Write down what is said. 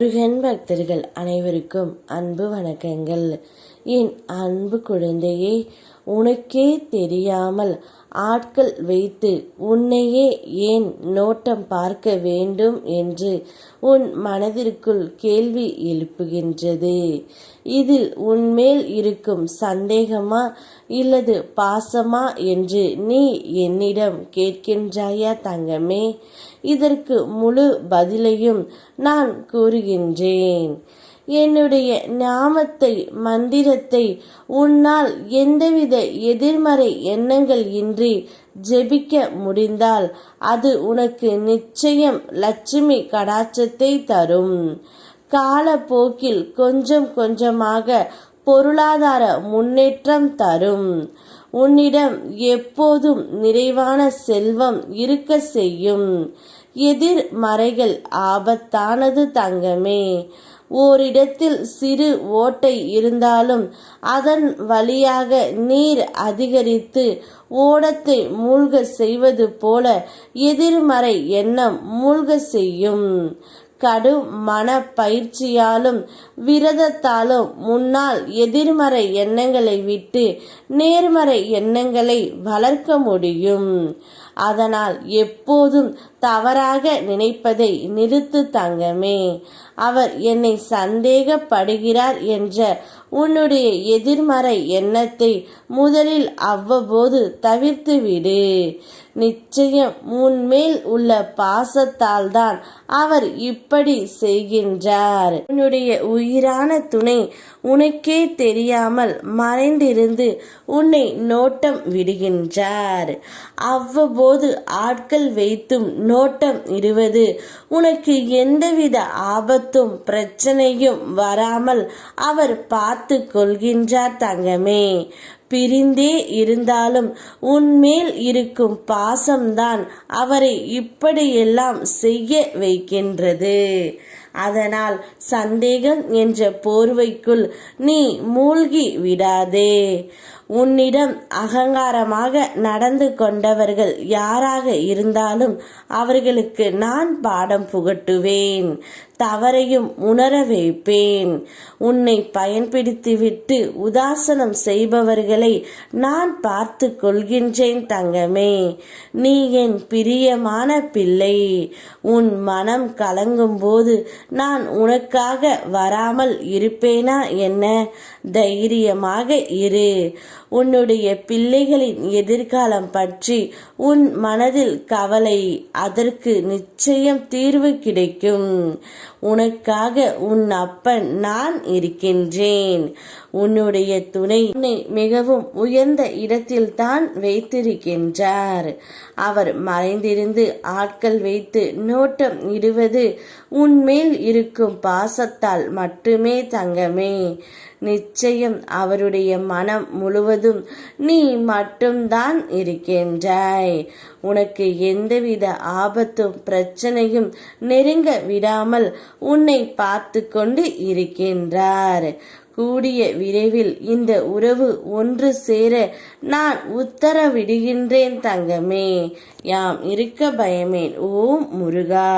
முருகன் பக்தர்கள் அனைவருக்கும் அன்பு வணக்கங்கள். என் அன்பு குழந்தையே, உனக்கே தெரியாமல் ஆட்கள் வைத்து உன்னையே ஏன் நோட்டம் பார்க்க வேண்டும் என்று உன் மனதிற்குள் கேள்வி எழுப்புகின்றது. இதில் உன்மேல் இருக்கும் சந்தேகமா இல்லது பாசமா என்று நீ என்னிடம் கேட்கின்றாயா தங்கமே? இதற்கு முழு பதிலையும் நான் கூறுகின்றேன். என்னுடைய நாமத்தை மந்திரத்தை உன்னால் எந்தவித எதிர்மறை எண்ணங்கள் இன்றி ஜெபிக்க முடிந்தால் அது உனக்கு நிச்சயம் லட்சுமி கடாட்சத்தை தரும். காலப்போக்கில் கொஞ்சம் கொஞ்சமாக பொருளாதார முன்னேற்றம் தரும். உன்னிடம் எப்போதும் நிறைவான செல்வம் இருக்க செய்யும். எதிர்மறைகள் ஆபத்தானது தங்கமே. ஓரிடத்தில் சிறு ஓட்டை இருந்தாலும் அதன் வழியாக நீர் அதிகரித்து ஓடத்தை மூழ்க செய்வது போல எதிர்மறை எண்ணம் மூழ்க செய்யும். கடும் மன பயிற்சியாலும் விரதத்தாலும் முன்னால் எதிர்மறை எண்ணங்களை விட்டு நேர்மறை எண்ணங்களை வளர்க்க முடியும். அதனால் எப்போதும் தவறாக நினைப்பதை நிறுத்து தங்கமே. அவர் என்னை சந்தேகப்படுகிறார் என்ற உன்னுடைய எதிர்மறை எண்ணத்தை முதலில் அவ்வப்போது தவிர்த்து விடு. நிச்சயம் உன்மேல் உள்ள பாசத்தால் தான் அவர் இப்படி செய்கின்றார். உன்னுடைய உயிரான துணை உனக்கே தெரியாமல் மறைந்திருந்து உன்னை நோட்டம் விடுகின்றார். அவ்வப்போது ஆட்கள் வைத்தும் நோட்டம் இடுவது உனக்கு எந்தவித ஆபத்தும் பிரச்சனையும் வராமல் அவர் பார்த்து கொள்கின்றார் தங்கமே. பிரிந்தே இருந்தாலும் உன்மேல் இருக்கும் பாசம்தான் அவரை இப்படியெல்லாம் செய்ய வைக்கின்றது. அதனால் சந்தேகம் என்ற போர்வைக்குள் நீ மூழ்கி விடாதே. உன்னிடம் அகங்காரமாக நடந்து கொண்டவர்கள் யாராக இருந்தாலும் அவர்களுக்கு நான் பாடம் புகட்டுவேன். தவறையும் உணர வைப்பேன். உன்னை பயன்படுத்திவிட்டு உதாசனம் செய்பவர்களை நான் பார்த்து கொள்கின்றேன் தங்கமே. நீ என் பிரியமான பிள்ளை. உன் மனம் கலங்கும் போது நான் உனக்காக வராமல் இருப்பேனா என்ன? தைரியமாக இரு. உன்னுடைய பிள்ளைகளின் எதிர்காலம் பற்றி உன் மனதில் கவலை. அதற்கு நிச்சயம் தீர்வு கிடைக்கும். உனக்காக உன் அப்பன் நான் இருக்கின்றேன். உன்னுடைய துணை உன்னை மிகவும் உயர்ந்த இடத்தில் தான் வைத்திருக்கின்றார். அவர் மறைந்திருந்து ஆட்கள் வைத்து நோட்டம் இடுவது உன்மேல் இருக்கும் பாசத்தால் மட்டுமே தங்கமே. நிச்சயம் அவருடைய மனம் முழுவதும் நீ மட்டும்தான் இருக்கின்றாய். உனக்கு எந்தவித ஆபத்தும் பிரச்சனையும் நெருங்க விடாமல் உன்னை பார்த்து கொண்டு இருக்கின்றார். கூடிய விரைவில் இந்த உறவு ஒன்று சேர நான் உத்தரவிடுகின்றேன் தங்கமே. யாம் இருக்க பயமேன். ஓம் முருகா.